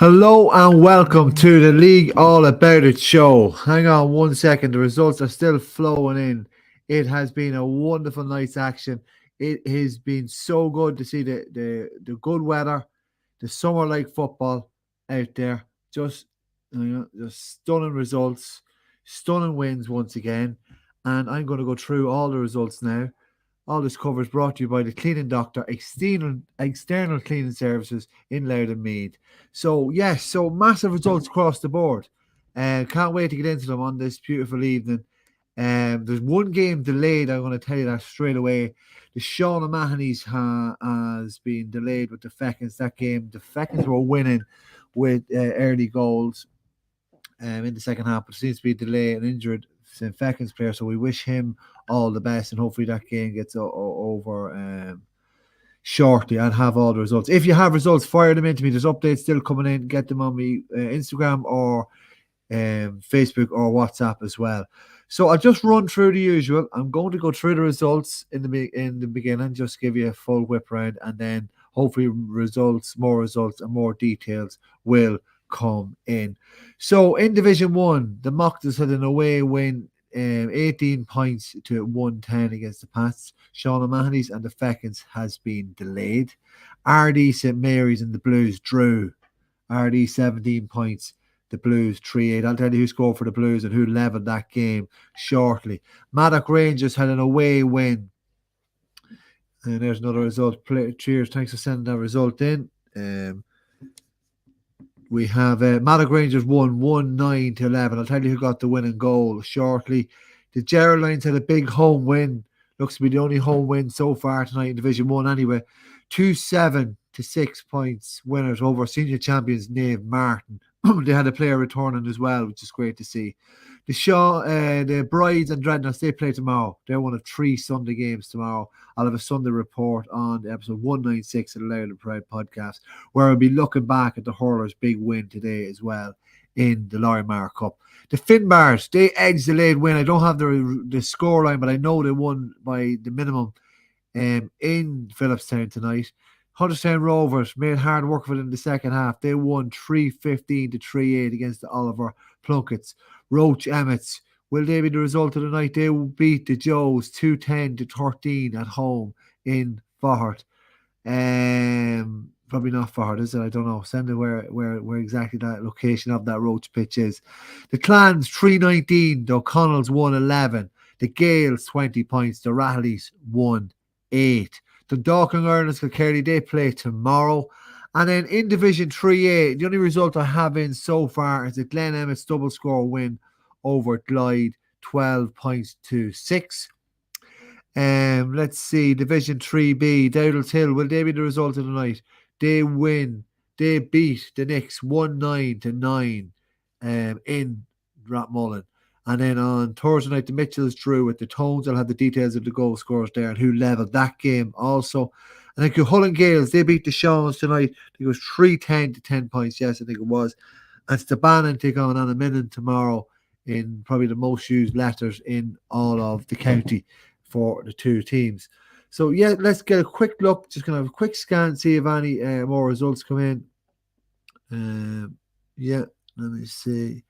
Hello and welcome to the League All About It show. Hang on 1 second, the results are still flowing in. It has been a wonderful night's action. It has been so good to see the good weather, the summer like football out there. Just stunning results, stunning wins once again. And I'm going to go through all the results now. All this cover is brought to you by the Cleaning Doctor, external cleaning services in Louth and Meath. So, yes, so massive results across the board. Can't wait to get into them on this beautiful evening. There's one game delayed. I'm going to tell you that straight away. The Sean O'Mahony's has been delayed with the Feckins. That game, the Feckins were winning with early goals in the second half, but seems to be delayed and injured St. Feckins player. So we wish him all the best, and hopefully that game gets over shortly. I'll have all the results. If you have results, fire them into me. There's updates still coming in. Get them on me Instagram or Facebook or WhatsApp as well. So I'll just run through the usual. I'm going to go through the results in the beginning, just give you a full whip round, and then hopefully more results, and more details will come in. So in Division 1, the Mocktas had an away win, 18 points to 110 against the Pats. Sean O'Mahony's and the Feckins has been delayed. RD St Mary's and the Blues drew. RD 17 points, the Blues 3-8. I'll tell you who scored for the Blues and who levelled that game shortly. Maddock Rangers had an away win. And there's another result. Cheers, thanks for sending that result in. We have Maddock Rangers won 1-9 to 11. I'll tell you who got the winning goal shortly. The Geraldines had a big home win. Looks to be the only home win so far tonight in Division 1 anyway. 2-7 to 6 points winners over senior champions Nave Martin. They had a player returning as well, which is great to see. The Brides and Dreadnoughts, they play tomorrow. They're one of 3 Sunday games tomorrow. I'll have a Sunday report on episode 196 of the Loud and Proud podcast, where I'll be looking back at the Hurlers' big win today as well in the Lorimar Cup. The Finbars, they edged the late win. I don't have the scoreline, but I know they won by the minimum in Phillipstown tonight. Huddersfield Rovers made hard work of it in the second half. They won 3-15 to 3-8 against the Oliver Plunkets. Roach Emmets, will they be the result of the night? They will beat the Joes 2-10 to 13 at home in Fahart. Probably not Fahart, is it? I don't know. Send it where exactly that location of that Roach pitch is. The Clans 3-19, the O'Connells 1-11, the Gales 20 points, the Rattleys 1-8. The Dalkin Ireland's Kilkerry, they play tomorrow. And then in Division 3A, the only result I have in so far is the Glen Emmett's double score win over Glyde, 12 points to 6. Let's see, Division 3B, Dowdall's Hill, will they be the result of the night? They win. They beat the Knicks 1-9 to 9 in Rathmullen. And then on Thursday night, the Mitchells drew with the Tones. I'll have the details of the goal scorers there and who levelled that game also. And then Cuchulainn Gales, they beat the Shawns tonight. I think it was 3-10 to 10 points. Yes, I think it was. And Stabannon take on Annaminnon tomorrow in probably the most used letters in all of the county for the two teams. So, yeah, let's get a quick look. Just going to have a quick scan, see if any more results come in. Yeah, let me see.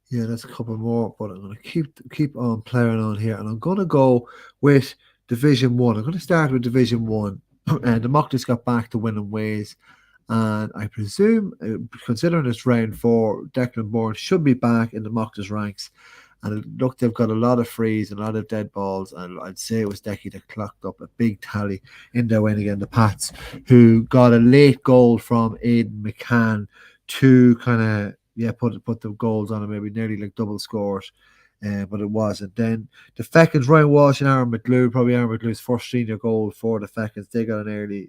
Yeah, that's a couple more, but I'm going to keep on playing on here. And I'm going to go with Division 1. I'm going to start with Division 1. And the Mocktas got back to winning ways. And I presume, considering it's round 4, Declan Bourne should be back in the Mocktas ranks. And look, they've got a lot of frees and a lot of dead balls. And I'd say it was Decky that clocked up a big tally in their win against the Pats, who got a late goal from Aidan McCann to kind of put the goals on it, maybe nearly like double scores, but it wasn't. Then the Feckins, Ryan Walsh and Aaron McGlew, probably Aaron McGlew's first senior goal for the Feckins. They got an early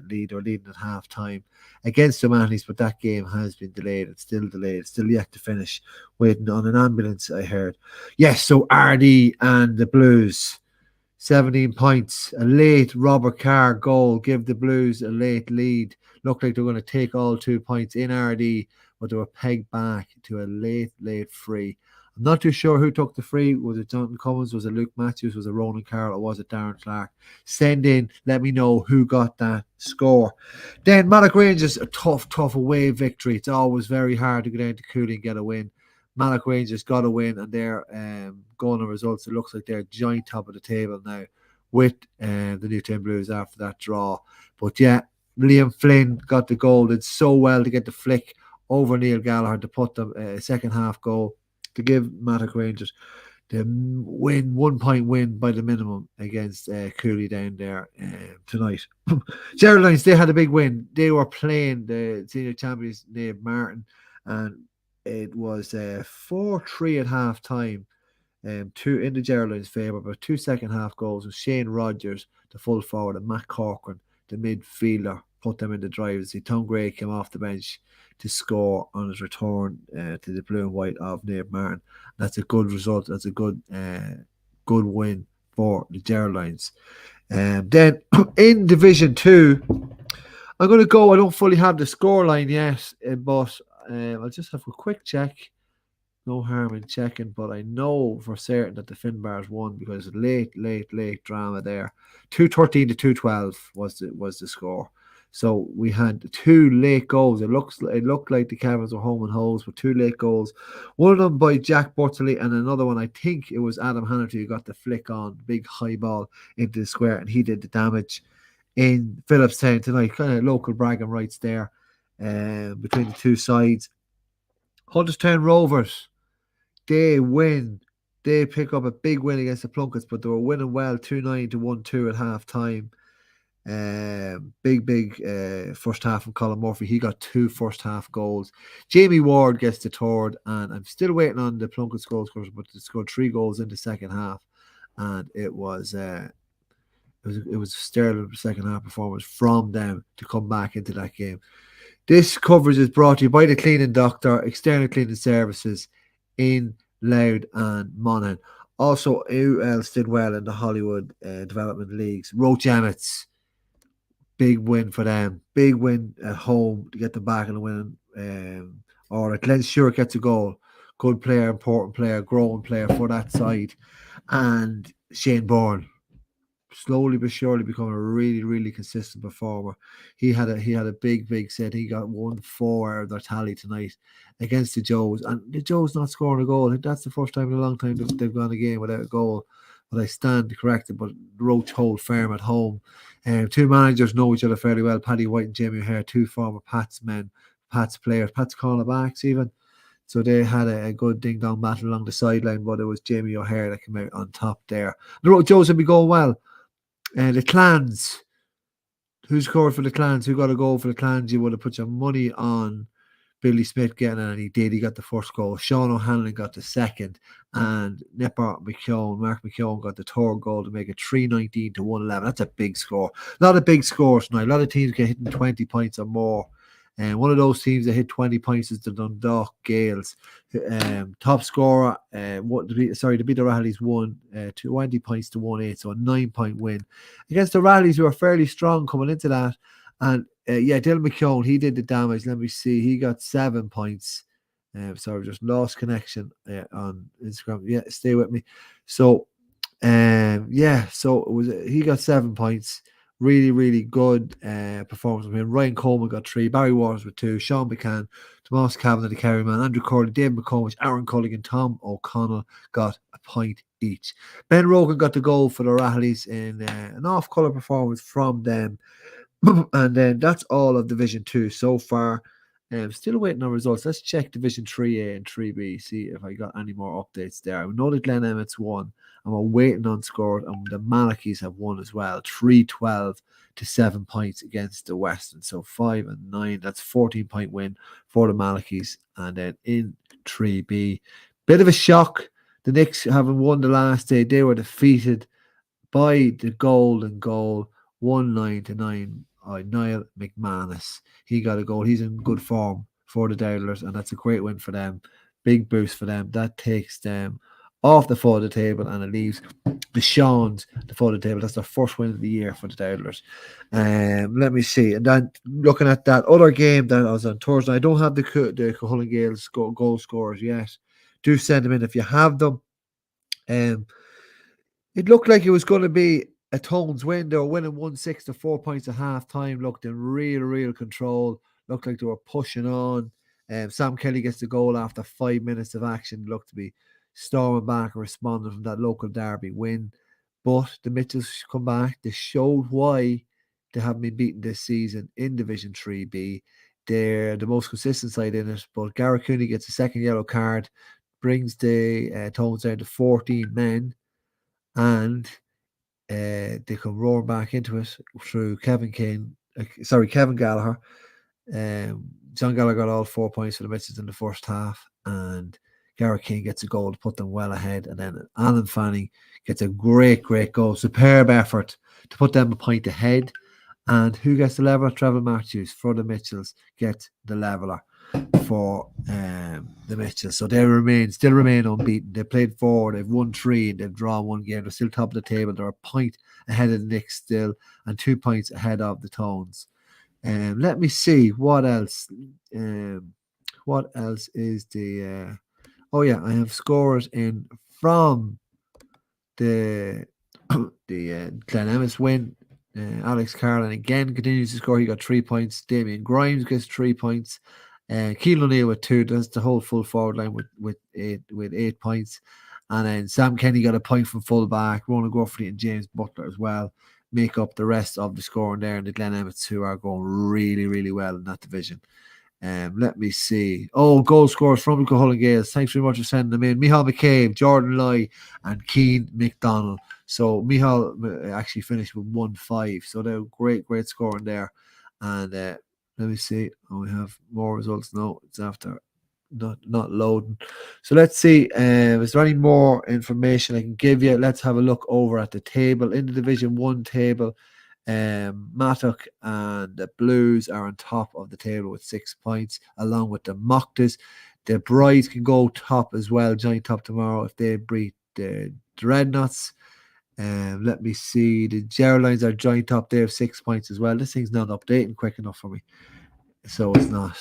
lead, or leading at half time against the Manleys, but that game has been delayed. It's still delayed. It's still yet to finish, waiting on an ambulance, I heard. Yes, so RD and the Blues, 17 points. A late Robert Carr goal give the Blues a late lead. Looked like they were going to take all 2 points in RD, but they were pegged back to a late free. I'm not too sure who took the free. Was it Jonathan Cummins? Was it Luke Matthews? Was it Ronan Carroll? Or was it Darren Clark? Send in. Let me know who got that score. Then Monaghan Rangers, a tough away victory. It's always very hard to get down to Cooley and get a win. Monaghan Rangers got a win, and they're going on results. It looks like they're joint top of the table now with the Newtown Blues after that draw. But yeah, Liam Flynn got the goal. Did so well to get the flick over Neil Gallagher to put them a second half goal to give Monaghan Rangers the 1 point win by the minimum against Cooley down there tonight. Geraldines, they had a big win. They were playing the senior champions named Martin, and it was 4-3 at half time. Two in the Geraldines' favour, but 2 second half goals with Shane Rogers, the full forward, and Matt Corcoran, the midfielder, put them in the drive. See, Tom Gray came off the bench to score on his return to the blue and white of Naomh Martin. That's a good result. That's a good win for the Geraldines. Then in Division 2, I'm going to go. I don't fully have the scoreline yet, but I'll just have a quick check. No harm in checking, but I know for certain that the Finbars won because late drama there. 213 to 212 was the score. So we had 2 late goals. It looked like the Cavans were home and holes with 2 late goals. One of them by Jack Butterley, and another one, I think it was Adam Hannerty who got the flick on, big high ball into the square, and he did the damage in Phillipstown tonight. Kind of local bragging rights there between the two sides. Hunterstown Rovers, they win. They pick up a big win against the Plunkets, but they were winning well, 2-9 to 1-2 at half time. Big first half from Colin Murphy. He got 2 first half goals. Jamie Ward gets the third, and I'm still waiting on the Plunkets goals, but they scored 3 goals in the second half, and it was a sterling second half performance from them to come back into that game. This coverage is brought to you by the Cleaning Doctor, external cleaning services in Louth and Monaghan. Also, who else did well in the Hollywood Development Leagues? Roach Emmets, big win for them. Big win at home to get them back in the winning. Or Glenn Stewart gets a goal. Good player, important player, growing player for that side. And Shane Bourne, slowly but surely becoming a really consistent performer. He had a big set. He got 1-4 out of their tally tonight against the Joes, and the Joes not scoring a goal. I think that's the first time in a long time they've gone a game without a goal. But I stand corrected. But Roach hold firm at home. 2 managers know each other fairly well. Paddy White and Jamie O'Hare, 2 former Pats men, Pats players, Pats cornerbacks even. So they had a good ding-dong battle along the sideline, but it was Jamie O'Hare that came out on top there. The Joes will be going well. The Clans. Who scored for the Clans? Who got a goal for the Clans? You would have put your money on Billy Smith getting it, and he did. He got the first goal. Sean O'Hanlon got the second, and Mark McKeown got the third goal to make it 319 to 111. That's a big score. A lot of big scores tonight. A lot of teams get hitting 20 points or more. And one of those teams that hit 20 points is the Dundalk Gales. Top scorer, to beat the Rallies won 20 points to 1-8, so a 9-point win against the Rallies, who are fairly strong coming into that. And Dylan McKeown, he did the damage. Let me see, he got 7 points. Sorry, just lost connection on Instagram. Yeah, stay with me. So, he got 7 points. Really good performance from him. Ryan Coleman got 3, Barry Waters with 2, Sean McCann, Tomas Kavanagh, the carryman, Andrew Corley, David McComish, Aaron Culligan, Tom O'Connell got a point each. Ben Rogan got the goal for the Rallies in an off-colour performance from them. And then that's all of Division 2 so far. Still waiting on results. Let's check Division 3A and 3B, see if I got any more updates there. I know that Glen Emmett's won, and we're waiting on scores, and the Malachis have won as well, 3-12 to 7 points against the Western. So 5 and 9, that's 14-point win for the Malachis. And then in 3B, bit of a shock. The Knicks, having won the last day, they were defeated by the Golden Goal, 19 to 9. Niall McManus. He got a goal. He's in good form for the Dowdlers, and that's a great win for them. Big boost for them. That takes them off the foot of the table, and it leaves the Shawns the foot of the table. That's their first win of the year for the Dowdlers. Let me see. And then looking at that other game that was on Thursday, I don't have the Cuchulainn Gales goal scorers yet. Do send them in if you have them. It looked like it was going to be a Tones win. They were winning 1-6 to 4 points at half time. Looked in real control. Looked like they were pushing on. Sam Kelly gets the goal after 5 minutes of action. Looked to be storming back and responding from that local derby win. But the Mitchells come back. They showed why they haven't been beaten this season in Division 3B. They're the most consistent side in it. But Garrett Cooney gets a second yellow card, brings the Tones down to 14 men. And they come roar back into it through Kevin Gallagher. John Gallagher got all 4 points for the Mitchells in the first half, and Garrett King gets a goal to put them well ahead. And then Alan Fanning gets a great goal, superb effort to put them a point ahead. And who gets the leveler? Trevor Matthews for the Mitchells gets the leveler for the Mitchells. So they still remain unbeaten. They played 4, they've won 3, and they've drawn 1 game. They're still top of the table. They're a point ahead of the Knicks still, and 2 points ahead of the Tones. Let me see what else. What else is the? I have scores in from the Glen Emma's win. Alex Carlin again continues to score. He got 3 points. Damien Grimes gets 3 points. Keelan O'Neill with 2. That's the whole full forward line with 8 points. And then Sam Kenny got a point from fullback. Ronan Gruffrey and James Butler as well make up the rest of the scoring there. And the Glen Emmets, who are going really well in that division. Let me see. Goal scorers from Cull and Gales. Thanks very much for sending them in. Michal McCabe, Jordan Lai, and Keane McDonald. So Michal actually finished with 1-5. So they're great scoring there. And let me see. We have more results. No, it's after not loading. So let's see. Is there any more information I can give you? Let's have a look over at the table. In the Division 1 table, Mattock and the Blues are on top of the table with 6 points, along with the Moctas. The Brides can go top as well, joint top tomorrow if they beat the Dreadnoughts. Let me see. The Geraldines are joint top. They have 6 points as well. This thing's not updating quick enough for me, so it's not.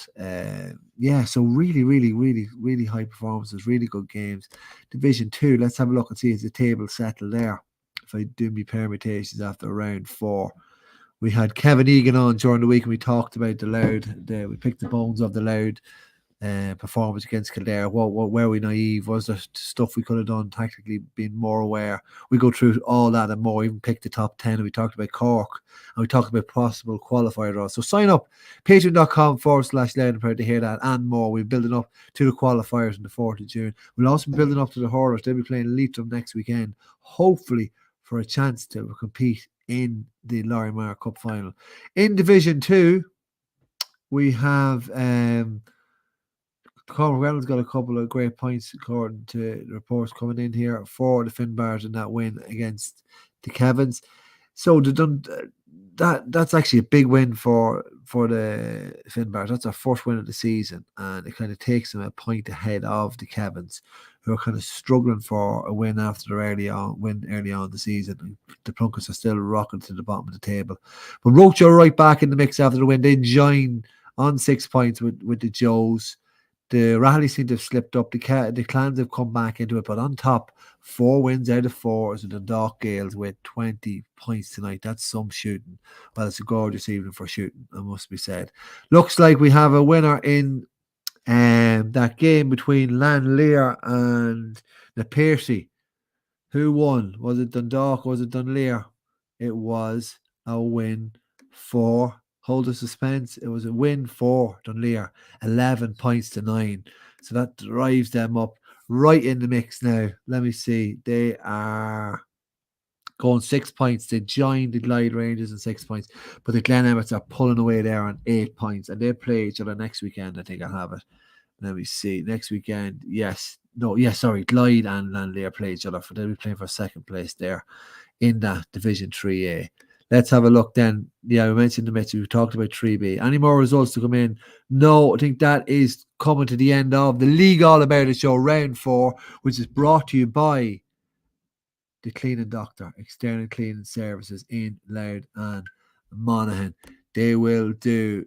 So really high performances, really good games. Division 2, let's have a look and see, is the table settled there. If I do my permutations after round 4, we had Kevin Egan on during the week and we talked about the Louth. We picked the bones of the Louth performance against Kildare. What were we naive? Was there stuff we could have done tactically, being more aware? We go through all that and more. Even picked the top 10, and we talked about Cork, and we talked about possible qualifier draws. So sign up, patreon.com/Louth to hear that and more. We're building up to the qualifiers on the 4th of June. We'll also be building up to the Hurlers. They'll be playing Leitrim next weekend, hopefully for a chance to compete in the Lorimar Cup final. In Division 2, we have Cormac Reynolds got a couple of great points according to the reports coming in here for the Finbars in that win against the Kevins. So that's actually a big win for the Finbars. That's our first win of the season, and it kind of takes them a point ahead of the Kevins, who are kind of struggling for a win after their early on in the season. The Plunkets are still rocking to the bottom of the table, but Roach are right back in the mix after the win. They join on 6 points with the Joes. The Raleigh seem to have slipped up. The Clans have come back into it, but on top, 4 wins out of 4 is the Dundalk Gales with 20 points tonight. That's some shooting. Well, it's a gorgeous evening for shooting, it must be said. Looks like we have a winner in that game between Lanlear and the Piercy. Who won? Was it Dundalk or was it Dunleer? It was a win for, hold the suspense, it was a win for Dunleer, 11 points to 9. So that drives them up right in the mix now. Let me see. They are going 6 points. They joined the Glide Rangers in 6 points, but the Glen Emmets are pulling away there on 8 points, and they play each other next weekend. I think I'll have it. Let me see. Next weekend, Glide and Lanlear play each other. They'll be playing for second place there in that Division 3A. Let's have a look then. Yeah, we mentioned the Mitchell. We talked about 3B. Any more results to come in? No, I think that is coming to the end of the League All About It show, round 4, which is brought to you by the Cleaning Doctor, external cleaning services in Louth and Monaghan. They will do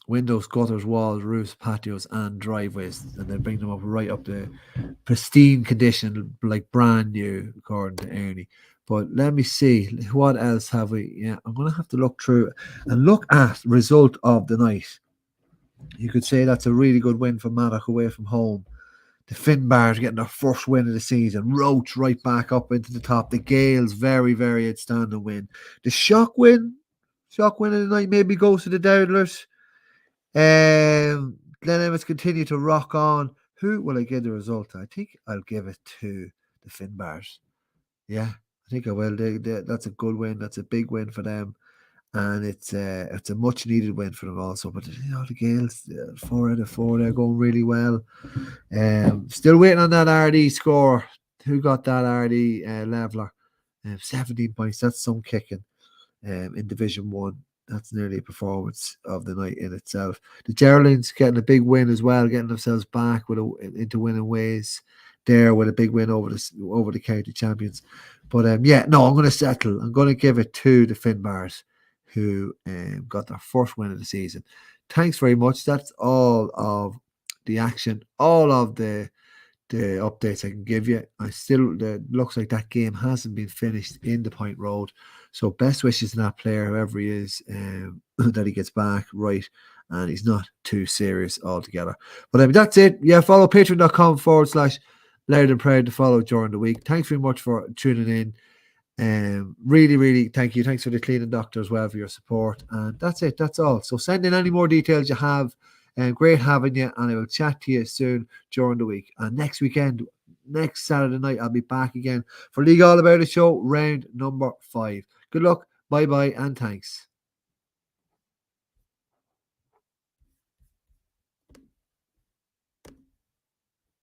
windows, gutters, walls, roofs, patios, and driveways, and they bring them up right up to pristine condition, like brand new, according to Ernie. But let me see, what else have we? Yeah, I'm gonna have to look through and look at result of the night. You could say that's a really good win for Monaghan away from home. The Finbars getting their first win of the season. Roach right back up into the top. The Gales, very, very outstanding win. The shock win of the night maybe goes to the Dowdlers. Glen Emmets continue to rock on. Who will I give the result? I think I'll give it to the Finbars. Yeah, I think I will. That's a good win. That's a big win for them, and it's a much needed win for them also. But the Gales, 4 out of 4, they're going really well. Still waiting on that RD score. Who got that RD leveler? 17 points. That's some kicking. In Division 1. That's nearly a performance of the night in itself. The Geraldines getting a big win as well, getting themselves back into winning ways there with a big win over the county champions. But yeah, no, I'm going to settle. I'm going to give it to the Finbars, who got their first win of the season. Thanks very much. That's all of the action, all of the updates I can give you. Looks like that game hasn't been finished in the Point Road. So best wishes to that player, whoever he is, that he gets back right and he's not too serious altogether. But that's it. Yeah, follow patreon.com/loud and proud to follow during the week. Thanks very much for tuning in. Really, really thank you. Thanks for the cleaning doctor as well for your support. And that's it. That's all. So send in any more details you have. Great having you, and I will chat to you soon during the week. And next Saturday night, I'll be back again for League All About It show, round number 5. Good luck, bye bye, and thanks.